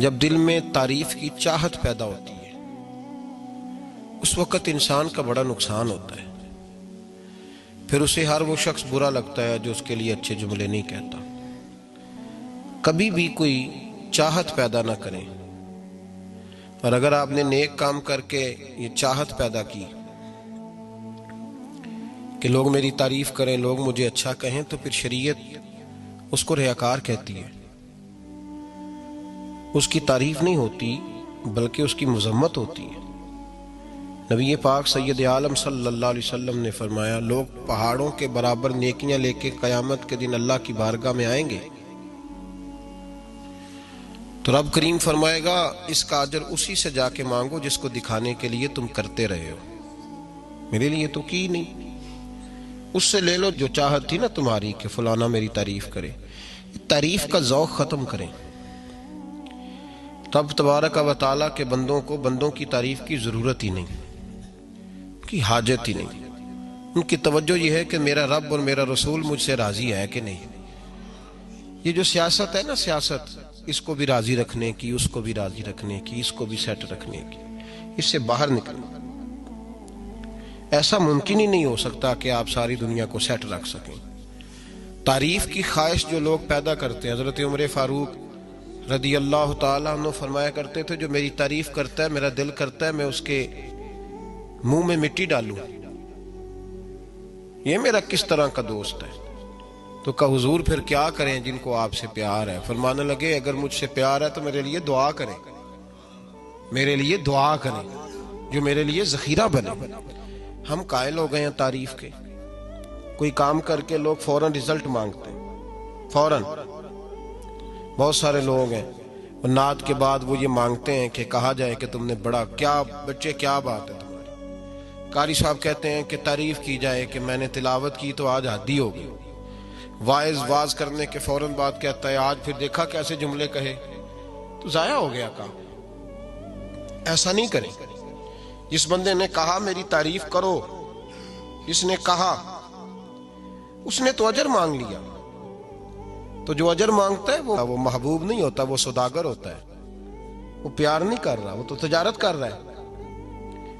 जब दिल में तारीफ की चाहत पैदा होती है उस वक़्त इंसान का बड़ा नुकसान होता है। फिर उसे हर वो शख्स बुरा लगता है जो उसके लिए अच्छे जुमले नहीं कहता। कभी भी कोई चाहत पैदा ना करें, और अगर आपने नेक काम करके ये चाहत पैदा की कि लोग मेरी तारीफ करें, लोग मुझे अच्छा कहें, तो फिर शरीयत उसको रियाकार कहती है। उसकी तारीफ नहीं होती बल्कि उसकी मजम्मत होती है। नबी पाक सैयद आलम सल्लल्लाहु अलैहि वसल्लम ने फरमाया, लोग पहाड़ों के बराबर नेकियां लेके क़यामत के दिन अल्लाह की बारगाह में आएंगे तो रब करीम फरमाएगा, इसका अजर उसी से जाके मांगो जिसको दिखाने के लिए तुम करते रहे हो, मेरे लिए तो की नहीं। उससे ले लो जो चाहत थी ना तुम्हारी कि फलाना मेरी तारीफ करे। तारीफ का ज़ौक़ ख़त्म करें। तब तबारक व तआला के बंदों को बंदों की तारीफ की ज़रूरत ही नहीं, की हाजत ही नहीं। उनकी तवज्जो ये है कि मेरा रब और मेरा रसूल मुझसे राज़ी है कि नहीं। ये जो सियासत है ना, सियासत इसको भी राज़ी रखने की, उसको भी राज़ी रखने की, इसको भी सेट रखने की, इससे बाहर निकलना। ऐसा मुमकिन ही नहीं हो सकता कि आप सारी दुनिया को सेट रख सकें। तारीफ की ख्वाहिश जो लोग पैदा करते हैं, हज़रत उमर फारूक रदी अल्लाह ताला अन्हु फरमाया करते थे, जो मेरी तारीफ करता है मेरा दिल करता है मैं उसके मुंह में मिट्टी डालूं। ये मेरा किस तरह का दोस्त है। तो कहा हुजूर फिर क्या करें जिनको आपसे प्यार है। फरमाने लगे, अगर मुझसे प्यार है तो मेरे लिए दुआ करें, मेरे लिए दुआ करें जो मेरे लिए जखीरा बने। हम कायल हो गए हैं तारीफ के। कोई काम करके लोग फौरन रिजल्ट मांगते हैं, फौरन। बहुत सारे लोग हैं और नात के बाद वो ये मांगते हैं कि कहा जाए कि तुमने बड़ा, क्या बच्चे क्या बात है तुम्हारी। कारी साहब कहते हैं कि तारीफ की जाए कि मैंने तिलावत की तो आज हद्दी हो गई। वाज करने के फौरन बाद कहता है, आज फिर देखा कैसे जुमले कहे, तो जाया हो गया काम। ऐसा नहीं करें। जिस बंदे ने कहा मेरी तारीफ करो, इसने कहा, उसने तो अजर मांग लिया। तो जो अजर मांगता है वो महबूब नहीं होता, वो सौदागर होता है। वो प्यार नहीं कर रहा, वो तो तजारत कर रहा है।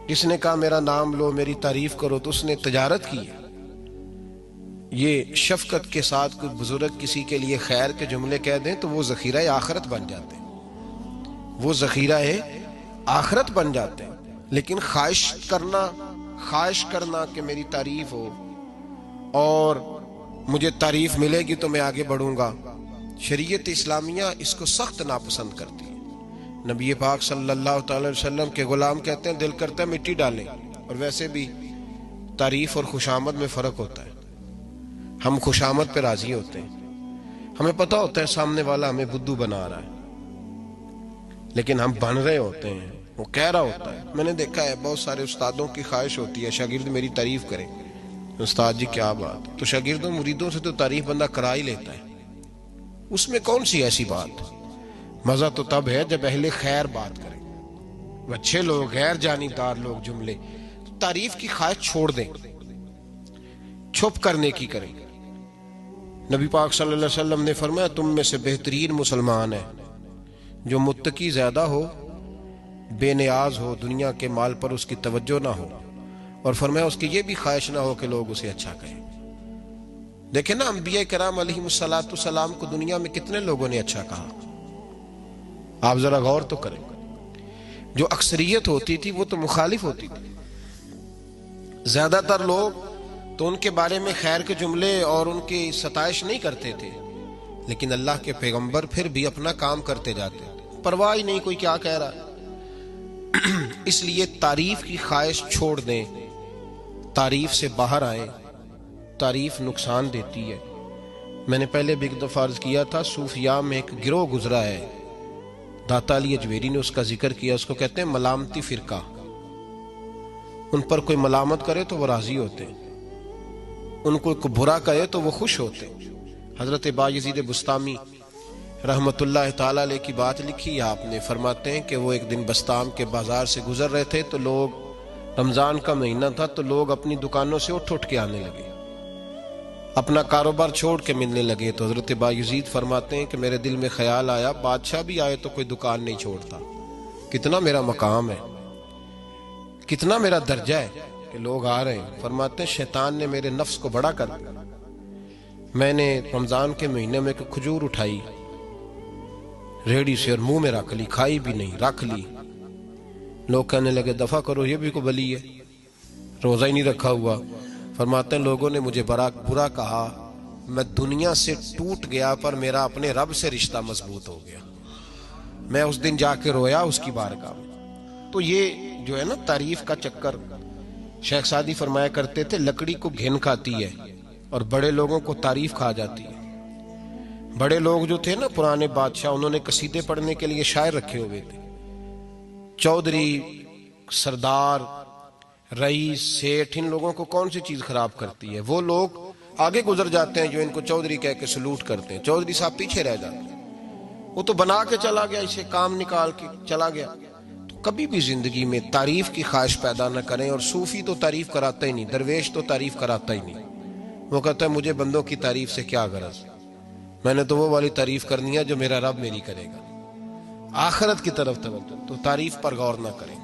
जिसने कहा मेरा नाम लो, मेरी तारीफ करो, तो उसने तजारत की है। ये शफकत के साथ कोई बुजुर्ग किसी के लिए खैर के जुमले कह दें तो वो जखीरा आखरत बन जाते हैं, वो जखीरा आखरत बन जाते हैं। लेकिन ख्वाहिश करना कि मेरी तारीफ हो और मुझे तारीफ मिलेगी तो मैं आगे बढ़ूंगा, शरीयत इस्लामिया इसको सख्त नापसंद करती है। नबी पाक सल्लल्लाहु अलैहि वसल्लम के गुलाम कहते हैं, दिल करता है मिट्टी डालें। और वैसे भी तारीफ और खुशामद में फ़र्क होता है। हम खुशामद पे राजी होते हैं, हमें पता होता है सामने वाला हमें बुद्धू बना रहा है, लेकिन हम बन रहे होते हैं, वो कह रहा होता है। मैंने देखा है बहुत सारे उस्तादों की ख्वाहिश होती है शागिर्द मेरी तारीफ करें। उस्ताद जी क्या बात। तो शागिर्दों मुरीदों से तो तारीफ बंदा करा ही लेता है, उसमें कौन सी ऐसी बात। मजा तो तब है जब अहले खैर बात करें, अच्छे लोग, गैर जानिबदार लोग जुमले, तो तारीफ की ख्वाहिश छोड़ दें, छुप करने की करें। नबी पाक सल्लल्लाहु अलैहि वसल्लम ने फरमाया, तुम में से बेहतरीन मुसलमान है जो मुत्तकी ज्यादा हो, बेनियाज हो, दुनिया के माल पर उसकी तवज्जो ना हो, और फरमाया उसकी ये भी ख्वाहिश ना हो कि लोग उसे अच्छा कहें। देखे ना, अंबिया कराम अलैहिमुस्सलातु सलाम को दुनिया में कितने लोगों ने अच्छा कहा। आप जरा गौर तो करें। जो अक्सरियत होती थी वो तो मुखालिफ होती थी। ज्यादातर लोग तो उनके बारे में खैर के जुमले और उनकी सताइश नहीं करते थे, लेकिन अल्लाह के पैगंबर फिर भी अपना काम करते जाते, परवाह ही नहीं कोई क्या कह रहा। इसलिए तारीफ की ख्वाहिश छोड़ दें, तारीफ से बाहर आए। तारीफ नुकसान देती है। मैंने पहले भी एक दफा अर्ज किया था, सूफिया में एक गिरोह गुजरा है, दाता अली अजमेरी ने उसका जिक्र किया। उसको कहते हैं मलामती फिरका। उन पर कोई मलामत करे तो वो राजी होते, उनको कोई बुरा कहे तो वो खुश होते। हजरत बायजीद बुस्तामी रहमतुल्लाह ताला अलैह की बात लिखी है आपने। फरमाते हैं कि वो एक दिन बस्ताम के बाजार से गुजर रहे थे, तो लोग, रमजान का महीना था, तो लोग अपनी दुकानों से उठ उठ के आने लगे। अपना कारोबार छोड़ के मिलने लगे तो हजरत बायजीद फरमाते हैं कि मेरे दिल में ख्याल आया, बादशाह भी आए तो कोई दुकान नहीं छोड़ता। कितना मेरा मकाम है, कितना मेरा दर्जा है कि लोग आ रहे हैं। फरमाते हैं शैतान ने मेरे नफ्स को बड़ा कर दिया। मैंने रमजान के महीने में एक खजूर उठाई रेडी से और मुंह में रख ली, खाई भी नहीं, रख ली। लोग कहने लगे दफा करो, ये भी को बली है, रोजा ही नहीं रखा हुआ। फरमाते हैं लोगों ने मुझे बुरा कहा, मैं दुनिया से टूट गया पर मेरा अपने रब से रिश्ता मजबूत हो गया। मैं उस दिन जाके रोया उसकी बारगाह में। तो ये जो है ना तारीफ का चक्कर, शेख सादी फरमाया करते थे लकड़ी को घिन खाती है और बड़े लोगों को तारीफ खा जाती है। बड़े लोग जो थे ना पुराने बादशाह, उन्होंने कसीदे पढ़ने के लिए शायर रखे हुए थे। चौधरी, सरदार, रईस, सेठ, इन लोगों को कौन सी चीज खराब करती है? वो लोग आगे गुजर जाते हैं जो इनको चौधरी कह के सलूट करते हैं, चौधरी साहब पीछे रह जाते हैं। वो तो बना के चला गया, इसे काम निकाल के चला गया। तो कभी भी जिंदगी में तारीफ की ख्वाहिश पैदा न करें। और सूफी तो तारीफ कराता ही नहीं, दरवेश तो तारीफ कराता ही नहीं। वो कहता है मुझे बंदों की तारीफ से क्या गरज, मैंने तो वो वाली तारीफ करनी है जो मेरा रब मेरी करेगा। आखिरत की तरफ तवज्जो, तो तारीफ पर गौर ना करें,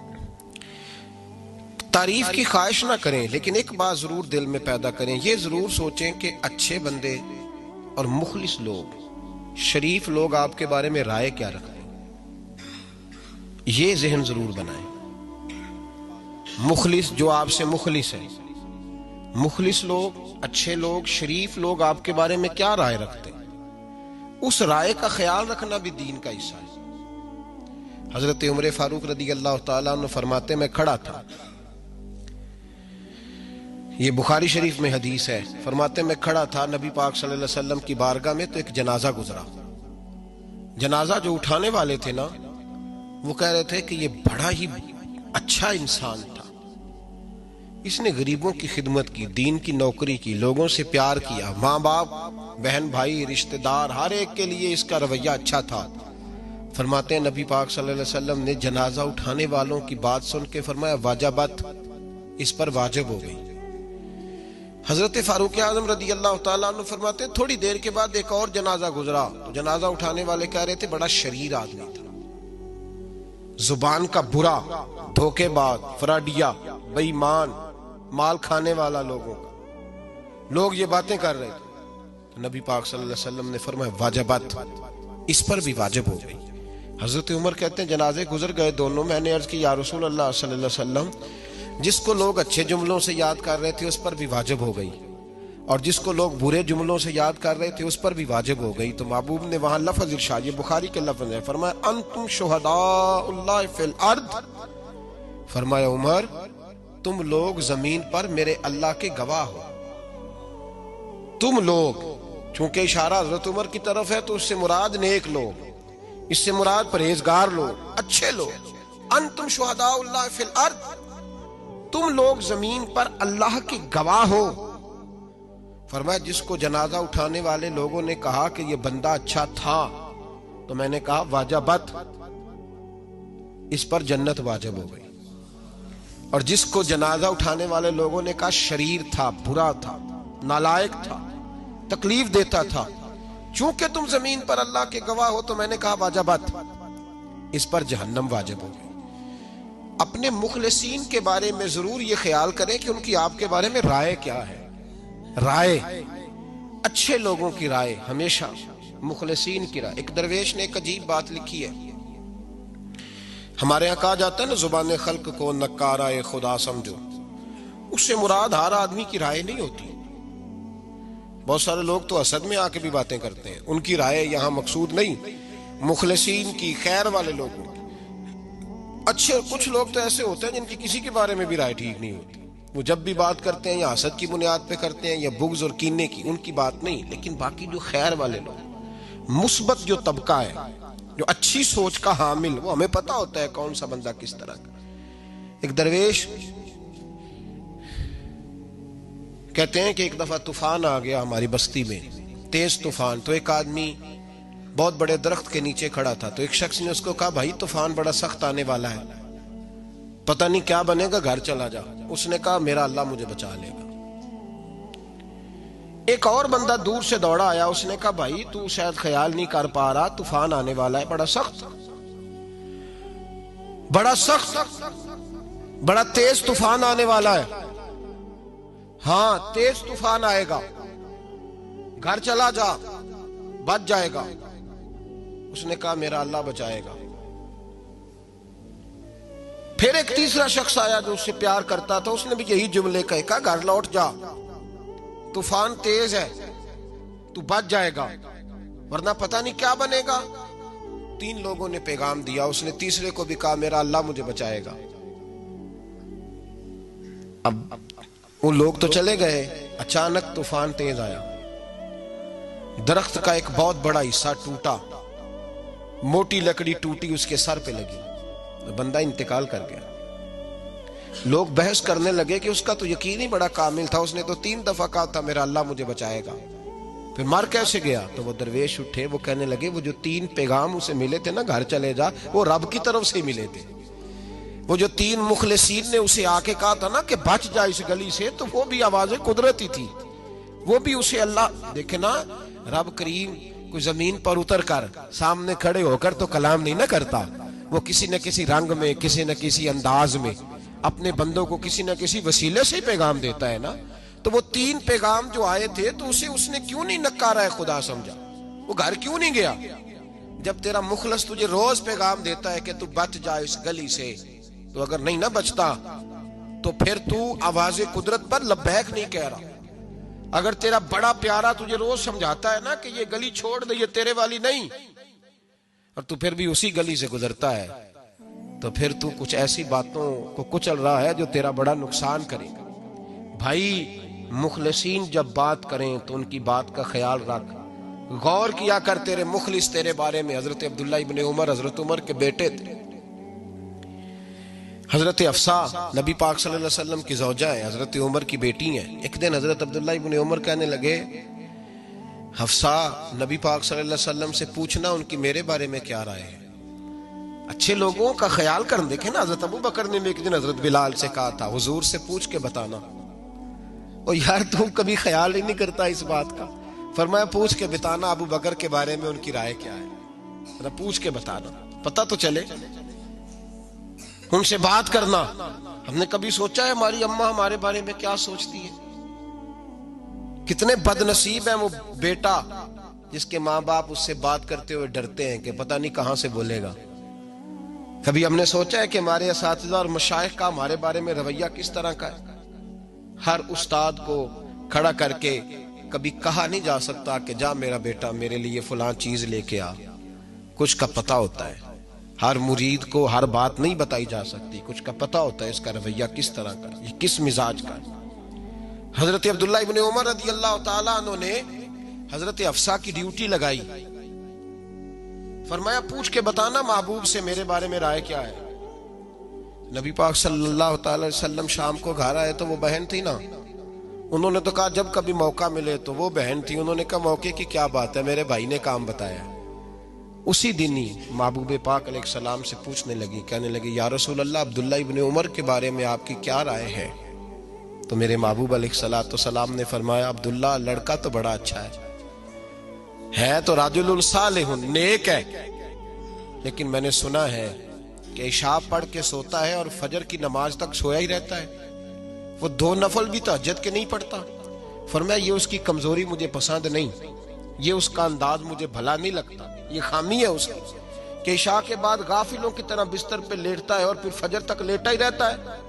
तारीफ की ख्वाहिश ना करें। लेकिन एक बात जरूर दिल में पैदा करें, ये जरूर सोचें कि अच्छे बंदे और मुखलिस लोग, शरीफ लोग आपके बारे में राय क्या रखते हैं, ये जहन जरूर बनाएं। मुखलिस जो आपसे मुखलिस है, मुखलिस लोग, अच्छे लोग, शरीफ लोग आपके बारे में क्या राय रखते हैं, उस राय का ख्याल रखना भी दीन का हिस्सा है। हजरत उमर फारूक रदी अल्लाह तआला अन्हु फरमाते, मैं खड़ा था, ये बुखारी शरीफ में हदीस है, फरमाते मैं खड़ा था नबी पाक सल्लल्लाहु अलैहि वसल्लम की बारगाह में, तो एक जनाजा गुजरा। जनाजा जो उठाने वाले थे ना, वो कह रहे थे कि ये बड़ा ही अच्छा इंसान था, इसने गरीबों की खिदमत की, दीन की नौकरी की, लोगों से प्यार किया, माँ बाप, बहन भाई, रिश्तेदार, हर एक के लिए इसका रवैया अच्छा था। फरमाते हैं नबी पाक सल्लल्लाहु अलैहि वसल्लम ने जनाजा उठाने वालों की बात सुन के फरमाया वाजबत, इस पर वाजिब हो गई। हजरत फारूक आजम रदी अल्लाह तआला अन्हु फरमाते थोड़ी देर के बाद एक और जनाजा गुजरा, तो जनाजा उठाने वाले कह रहे थे बड़ा शरीर आदमी था, जुबान का बुरा, धोखेबाज, फराडिया, बेईमान, माल खाने वाला लोगों का, लोग ये बातें कर रहे थे। तो नबी पाक सल्लल्लाहु अलैहि वसल्लम ने फरमाया वाजबत, इस पर भी वाजिब हो गई। हजरत उमर कहते हैं जनाजे गुजर गए दोनों, मैंने अर्ज की या रसूल अल्लाह सल्लल्लाहु अलैहि वसल्लम, जिसको लोग अच्छे जुमलों से याद कर रहे थे उस पर भी वाजिब हो गई, और जिसको लोग बुरे जुमलों से याद कर रहे थे उस पर भी वाजिब हो गई। तो महबूब ने वहां लफ्ज इरशाद, ये बुखारी के लफ्ज है, फरमाया अंतुम शुहदाउल्लाह फिल अर्द, फरमाया उमर तुम लोग जमीन पर मेरे अल्लाह के गवाह हो। तुम लोग, चूंकि इशारा हजरत उमर की तरफ है तो उससे मुराद नेक लोग, इससे मुराद परहेजगार लोग, अच्छे लोग। अंतुम शुहदाउल्लाह फिल अर्द, तुम लोग जमीन पर अल्लाह के गवाह हो। फरमाया जिसको जनाजा उठाने वाले लोगों ने कहा कि ये बंदा अच्छा था, तो मैंने कहा वाजबत, इस पर जन्नत वाजिब हो गई। और जिसको जनाजा उठाने वाले लोगों ने कहा शरीर था, बुरा था, नालायक था, तकलीफ देता था, चूंकि तुम जमीन पर अल्लाह के गवाह हो, तो मैंने कहा वाजबत, इस पर जहन्नम वाजिब हो गई। अपने मुखलिसीन के बारे में जरूर ये ख्याल करें कि उनकी आपके बारे में राय क्या है। राय, अच्छे लोगों की राय हमेशा मुखलिसीन की राय। एक दरवेश ने एक अजीब बात लिखी है, हमारे यहाँ कहा जाता है ना जुबान खल्क को नकारा खुदा समझो, उससे मुराद हर आदमी की राय नहीं होती। बहुत सारे लोग तो असद में आके भी बातें करते हैं, उनकी राय यहाँ मकसूद नहीं, मुखलिसीन की, खैर वाले लोगों की। अच्छे कुछ लोग तो ऐसे होते हैं जिनकी किसी के बारे में भी राय ठीक नहीं होती, वो जब भी बात करते हैं या हसद की बुनियाद पे करते हैं या बुग़्ज़ और कीने की, उनकी बात नहीं। लेकिन बाकी जो खैर वाले लोग, मुस्बत जो तबका है, जो अच्छी सोच का हामिल, वो हमें पता होता है कौन सा बंदा किस तरह का। एक दरवेश कहते हैं कि एक दफा तूफान आ गया हमारी बस्ती में, तेज तूफान। तो एक आदमी बहुत बड़े दरख्त के नीचे खड़ा था, तो एक शख्स ने उसको कहा भाई तूफान बड़ा सख्त आने वाला है, पता नहीं क्या बनेगा, घर चला जा। उसने कहा मेरा अल्लाह मुझे बचा लेगा। एक और बंदा दूर से दौड़ा आया, उसने कहा भाई तू शायद ख्याल नहीं कर पा रहा, तूफान आने वाला है, बड़ा सख्त, बड़ा तेज तूफान आने वाला है। हाँ तेज तूफान आएगा, घर चला जा, बच जाएगा। उसने कहा मेरा अल्लाह बचाएगा। फिर एक तीसरा शख्स आया जो उससे प्यार करता था, उसने भी यही जुमले कहे, कहा घर लौट जा, तूफान तेज है, तू बच जाएगा वरना पता नहीं क्या बनेगा। 3 लोगों ने पैगाम दिया, उसने तीसरे को भी कहा मेरा अल्लाह मुझे बचाएगा। अब वो लोग तो चले गए, अचानक तूफान तेज आया, दरख्त का एक बहुत बड़ा हिस्सा टूटा, मोटी लकड़ी टूटी, उसके सर पे लगी, बंदा इंतकाल कर गया। लोग बहस करने लगे कि उसका तो यकीन ही बड़ा कामिल था, उसने तो 3 दफा कहा था मेरा अल्लाह मुझे बचाएगा, फिर मर कैसे गया? तो वो दरवेश उठे, वो कहने लगे वो जो 3 पैगाम उसे मिले थे ना, घर चले जा, वो रब की तरफ से मिले थे। वो जो 3 मुखलिसीन ने उसे आके कहा था ना कि बच जा इस गली से, तो वो भी आवाजें कुदरती थी, वो भी उसे अल्लाह, देखे ना रब करीम कोई जमीन पर उतर कर सामने खड़े होकर तो कलाम नहीं ना करता, वो किसी न किसी रंग में, किसी न किसी अंदाज में अपने बंदों को किसी न किसी वसीले से पैगाम देता है ना। तो वो 3 पैगाम जो आए थे, तो उसे उसने क्यों नहीं नकारा है खुदा समझा, वो घर क्यों नहीं गया? जब तेरा मुखलस तुझे रोज पैगाम देता है कि तू बच जा इस गली से, तो अगर नहीं ना बचता तो फिर तू आवाज़े कुदरत पर लब्बैक नहीं कह रहा। अगर तेरा बड़ा प्यारा तुझे रोज समझाता है ना कि ये गली छोड़ दे, ये तेरे वाली नहीं, और तू फिर भी उसी गली से गुजरता है, तो फिर तू कुछ ऐसी बातों को कुचल रहा है जो तेरा बड़ा नुकसान करेगा। भाई मुखलिसीन जब बात करें तो उनकी बात का ख्याल रख, गौर किया कर, तेरे मुखलिस तेरे बारे में हजरत अब्दुल्ला इब्ने उमर, हजरत उमर के बेटे थे, हजरत अफसा नबी पाक सल्लल्लाहु अलैहि वसल्लम की ज़ौजा है, हजरत उमर की बेटी है। एक दिन हजरत अब्दुल्ला इब्ने उमर कहने लगे, हफ्सा नबी पाक सल्लल्लाहु अलैहि वसल्लम से पूछना उनकी मेरे बारे में क्या राय है, अच्छे लोगों का ख्याल कर। देखे ना हजरत अबू बकर ने एक दिन हजरत बिलाल से कहा था हुजूर से पूछ के बताना। ओ यार तुम कभी ख्याल ही नहीं करता इस बात का। फरमाया पूछ के बताना अबू बकर के बारे में उनकी राय क्या है, पूछ के बताना, पता तो चले, उनसे बात करना। हमने कभी सोचा है हमारी अम्मा हमारे बारे में क्या सोचती है? कितने बदनसीब है वो बेटा जिसके माँ बाप उससे बात करते हुए डरते हैं कि पता नहीं कहां से बोलेगा। कभी हमने सोचा है कि हमारे असातिज़ा और मशाइख का हमारे बारे में रवैया किस तरह का है? हर उस्ताद को खड़ा करके कभी कहा नहीं जा सकता कि जा मेरा बेटा मेरे लिए फलां चीज लेके आ, कुछ का पता होता है। हर मुरीद को हर बात नहीं बताई जा सकती, कुछ का पता होता है इसका रवैया किस तरह का, ये किस मिजाज का। हजरत अब्दुल्ला इब्ने उमर रज़ी अल्लाह ताला अन्हु ने हजरत अफसा की ड्यूटी लगाई, फरमाया पूछ के बताना महबूब से मेरे बारे में राय क्या है। नबी पाक सल्लल्लाहु अलैहि वसल्लम शाम को घर आए तो वो बहन थी ना, उन्होंने तो कहा जब कभी मौका मिले, तो वो बहन थी, उन्होंने कहा मौके की क्या बात है, मेरे भाई ने काम बताया। उसी दिन ही महबूब पाक अलैहिस्सलाम से पूछने लगी, कहने लगी या रसूल अल्लाह अब्दुल्ला इब्ने उमर के बारे में आपकी क्या राय है? तो मेरे महबूब अलैहिस्सलाम ने फरमाया अब्दुल्ला लड़का तो बड़ा अच्छा है तो राजुलुन सालिहुन, नेक है, लेकिन मैंने सुना है कि इशा पढ़ के सोता है और फजर की नमाज तक सोया ही रहता है, वो 2 नफल भी तहज्जुद के नहीं पढ़ता। फरमाया ये उसकी कमजोरी मुझे पसंद नहीं, ये उसका अंदाज मुझे भला नहीं लगता, ये खामी है उसकी कि इशा के बाद गाफिलों की तरह बिस्तर पे लेटता है और फिर फजर तक लेटा ही रहता है।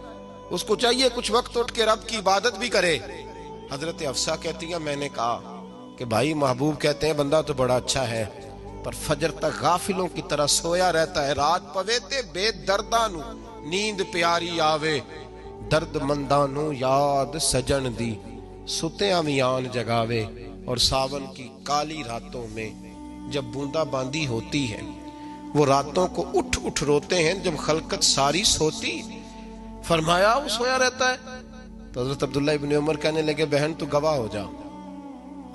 उसको चाहिए कुछ वक्त उठ के रब की इबादत भी करे। हजरत अफसा कहती है मैंने कहा कि भाई महबूब कहते हैं बंदा तो बड़ा अच्छा है, पर फजर तक गाफिलों की तरह सोया रहता है। रात पवे ते बेदर्दानू नींद प्यारी आवे, दर्द मंदानू याद सजन दी, सुतिया मियान जगावे। और सावन की काली रातों में जब बूंदाबांदी होती है, वो रातों को उठ उठ रोते हैं जब खलकत सारी सोती। फरमाया वो सोया रहता है। तो हजरत अब्दुल्ला इब्ने उमर कहने लगे बहन तू गवाह हो जा,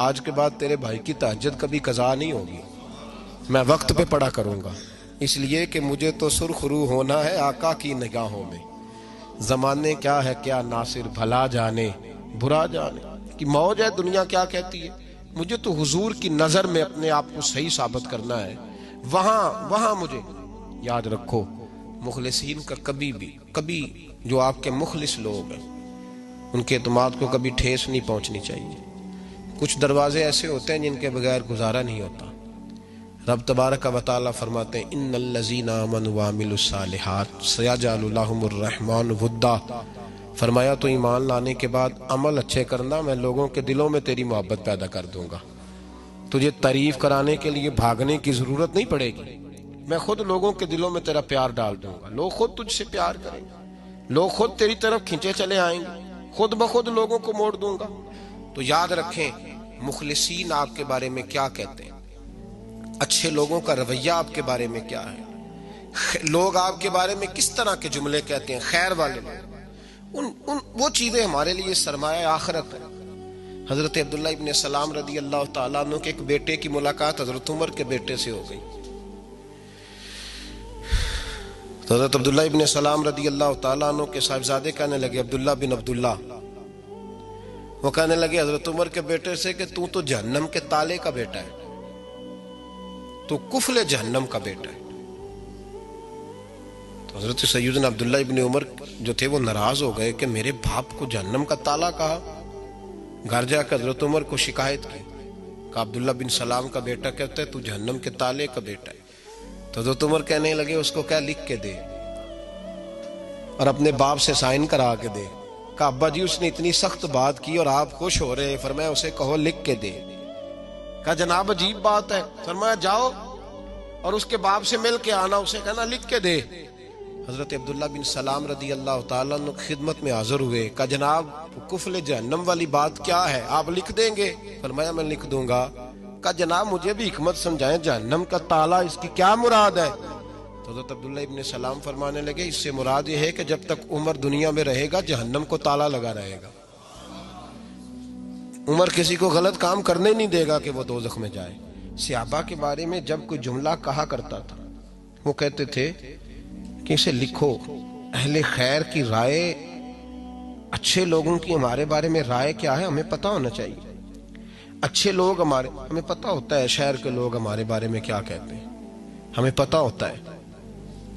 आज के बाद तेरे भाई की तहज्जुद कभी कज़ा नहीं होगी, मैं वक्त पे पढ़ा करूंगा, इसलिए कि मुझे तो सुरखरू होना है आका की निगाहों में। जमाने क्या है क्या नासिर, भला जाने बुरा जाने, की मौज है दुनिया क्या कहती है। मुझे तो हुजूर की नजर में अपने आप को सही साबित करना है। वहां मुझे याद रखो, मुखलिसीन का कभी जो आपके मुखलिस लोग हैं उनके एतमाद को कभी ठेस नहीं पहुंचनी चाहिए। कुछ दरवाजे ऐसे होते हैं जिनके बगैर गुजारा नहीं होता। रब तबारक व तआला फरमाते हैं इन्नल्लज़ीना आमनू व अमिलुस्सालिहात सयजअलु लहुमुर रहमान वुद्दा। फरमाया तो ईमान लाने के बाद अमल अच्छे करना, मैं लोगों के दिलों में तेरी मोहब्बत पैदा कर दूंगा। तुझे तारीफ कराने के लिए भागने की जरूरत नहीं पड़ेगी, मैं खुद लोगों के दिलों में तेरा प्यार डाल दूंगा। लोग खुद तुझसे प्यार करेंगे, लोग खुद तेरी तरफ खींचे चले आएंगे, खुद ब खुद लोगों को मोड़ दूंगा। तो याद रखें मुखलिसीन आपके बारे में क्या कहते हैं, अच्छे लोगों का रवैया आपके बारे में क्या है, लोग आपके बारे में किस तरह के जुमले कहते हैं, खैर वाले लोग, वो चीजें हमारे लिए सरमाया आखिरत है। हजरत अब्दुल्ला इब्न सलाम रदी अल्लाह तआला अन्हु के एक बेटे की मुलाकात हजरत उमर के बेटे से हो गई। तो हजरत अब्दुल्ला इब्न सलाम रदी अल्लाह तआला अन्हु के साहिबजादे कहने लगे, अब्दुल्ला बिन अब्दुल्ला, वो कहने लगे हजरत उमर के बेटे से कि तू तो जहन्नम के ताले का बेटा है, तो कुफले जहन्नम का बेटा है। तो हजरत सैयदना अब्दुल्ला इब्न उमर जो थे वो नाराज हो गए कि मेरे बाप को जहन्नम का ताला कहा। घर जाकर हजरत उमर को शिकायत की, कहा अब्दुल्ला बिन सलाम का बेटा कहता है तू जहन्नम के ताले का बेटा है। तो हजरत उमर कहने लगे उसको क्या लिख के दे और अपने बाप से साइन करा के दे। कहा अब्बा जी उसने इतनी सख्त बात की और आप खुश हो रहे, फरमाया उसे कहो लिख के दे। कहा जनाब अजीब बात है, फरमाया जाओ और उसके बाप से मिल के आना, उसे कहना लिख के दे। हजरत अब्दुल्ला बिन सलाम रदी अल्लाह तआला अन्हु खिदमत में हाजिर हुए, कहा जनाब कुफले जहन्नम वाली बात क्या है, आप लिख देंगे? फरमाया मैं लिख दूंगा। कहा जनाब मुझे भी हिकमत समझाएं, जहन्नम का ताला इसकी क्या मुराद है? तो हजरत अब्दुल्ला इब्न सलाम फरमाने लगे इससे मुराद यह है कि जब तक उमर दुनिया में रहेगा जहन्नम को ताला लगा रहेगा। उमर किसी को गलत काम करने नहीं देगा कि वो दोज़ख में जाए। सहाबा के बारे में जब कोई जुमला कहा करता था वो कहते थे कि इसे लिखो, अहले खैर की राय, अच्छे लोगों की हमारे बारे में राय क्या है हमें पता होना चाहिए। अच्छे लोग हमें पता होता है शहर के लोग हमारे बारे में क्या कहते हैं, हमें पता होता है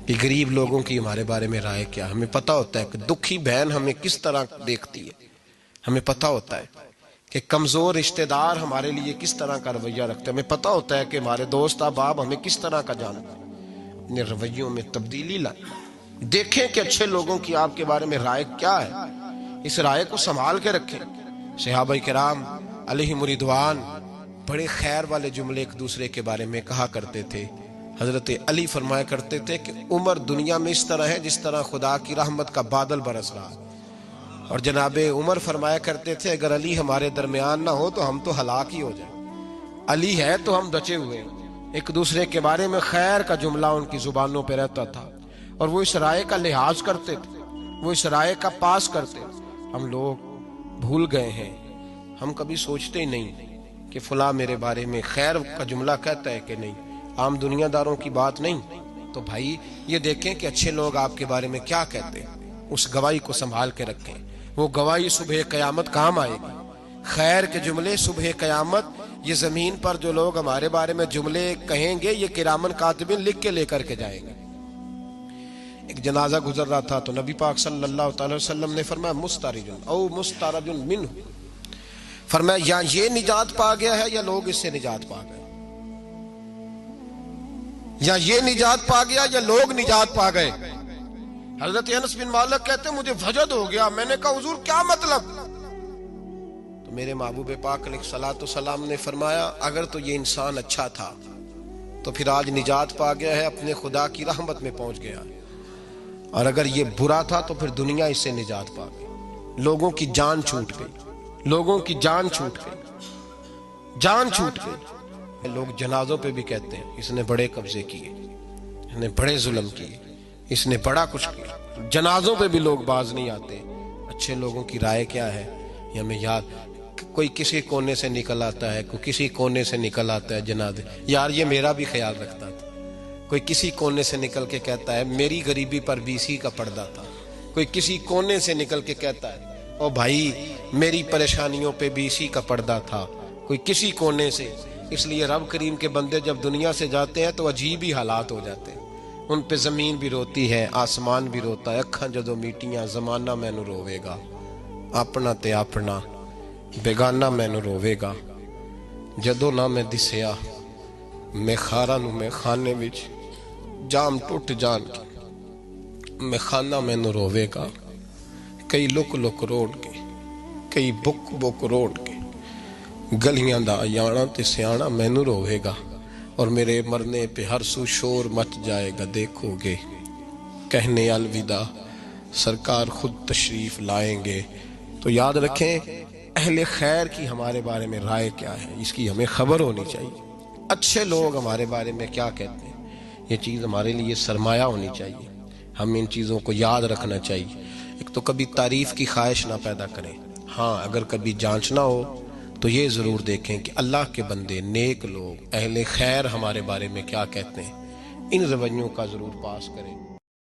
कि गरीब लोगों की हमारे बारे में राय क्या, हमें पता होता है कि दुखी बहन हमें किस तरह देखती है, हमें पता होता है कि कमजोर रिश्तेदार हमारे लिए किस तरह का रवैया रखते हैं, हमें पता होता है कि हमारे दोस्त अहबाब हमें किस तरह का जानते हैं। अपने रवैयों में तब्दीली लाए, देखें कि अच्छे लोगों की आपके बारे में राय क्या है, इस राय को संभाल के रखें। सहाबा किराम अलैहिम रिदवान बड़े खैर वाले जुमले एक दूसरे के बारे में कहा करते थे। हजरत अली फरमाया करते थे कि उमर दुनिया में इस तरह है जिस तरह खुदा की रहमत का बादल बरस रहा है। और जनाबे उमर फरमाया करते थे अगर अली हमारे दरमियान ना हो तो हम तो हलाक ही हो जाए, अली है तो हम बचे हुए। एक दूसरे के बारे में खैर का जुमला उनकी जुबानों पे रहता था और वो इस राय का लिहाज करते थे, वो इस राय का पास करते। हम लोग भूल गए हैं, हम कभी सोचते ही नहीं कि फुला मेरे बारे में खैर का जुमला कहता है कि नहीं, आम दुनियादारों की बात नहीं। तो भाई ये देखें कि अच्छे लोग आपके बारे में क्या कहते हैं, उस गवाही को संभाल के रखें। वो गवाही सुबह कयामत काम आएगी। खैर के जुमले सुबह कयामत, ये जमीन पर जो लोग हमारे बारे में जुमले कहेंगे ये किरामन कातिबिन लिख के लेकर के जाएंगे। एक जनाजा गुजर रहा था तो नबी पाक सल्लल्लाहु अलैहि वसल्लम ने फरमाया मुस्तारिजुन औ मुस्तारजुन मिन्हु, फरमाया या ये निजात पा गया है या लोग इससे निजात पा गए, या ये निजात पा गया या लोग निजात पा गए। हजरत अनस बिन मालिक कहते मुझे वजद हो गया, मैंने कहा हुजूर क्या मतलब? तो मेरे महबूब पाक अलैहिस्सलातु सलाम ने फरमाया अगर तो ये इंसान अच्छा था तो फिर आज निजात पा गया है, अपने खुदा की रहमत में पहुंच गया, और अगर ये बुरा था तो फिर दुनिया इससे निजात पा गई। लोगों की जान छूट गई, लोगों की जान छूट गई, जान छूट गई। लोग जनाजों पे भी कहते हैं इसने बड़े कब्जे किए, इसने बड़े जुल्म किए, इसने बड़ा कुछ किया। जनाजों पे भी लोग बाज नहीं आते। अच्छे लोगों की राय क्या है ये हमें याद। कोई किसी कोने से निकल आता है, कोई किसी कोने से निकल आता है जनाजे, यार ये मेरा भी ख्याल रखता था। कोई किसी कोने से निकल के कहता है मेरी गरीबी पर बीसी का पर्दा था। कोई किसी कोने से निकल के कहता है ओ भाई, मेरी परेशानियों पे भी इसी का पर्दा था, कोई किसी कोने से। इसलिए रब करीम के बंदे जब दुनिया से जाते हैं तो अजीब ही हालात हो जाते हैं। उन पे जमीन भी रोती है, आसमान भी रोता है। अखा जदों मीटियां जमाना मैनू रोवेगा, अपना ते अपना बेगाना मैनू रोवेगा। जदों ना मैं दिसिया मैं खारा नू मैं खाने विच जाम टुट जान मैं खाना मैनू रोवेगा। कई लुक लुक रोड़ के, कई बुक बुक रोड़ के, गलियां दा याना ते सियाना मैनू रोवेगा। और मेरे मरने पे हर सू शोर मच जाएगा, देखोगे। कहने अलविदा सरकार खुद तशरीफ लाएंगे। तो याद रखें, अहले खैर की हमारे बारे में राय क्या है, इसकी हमें खबर होनी चाहिए। अच्छे लोग हमारे बारे में क्या कहते हैं, ये चीज़ हमारे लिए सरमाया होनी चाहिए। हम इन चीज़ों को याद रखना चाहिए। एक तो कभी तारीफ की ख्वाहिश ना पैदा करें। हाँ, अगर कभी जांचना हो तो ये ज़रूर देखें कि अल्लाह के बंदे, नेक लोग, अहले खैर हमारे बारे में क्या कहते हैं। इन रवैयों का ज़रूर पास करें।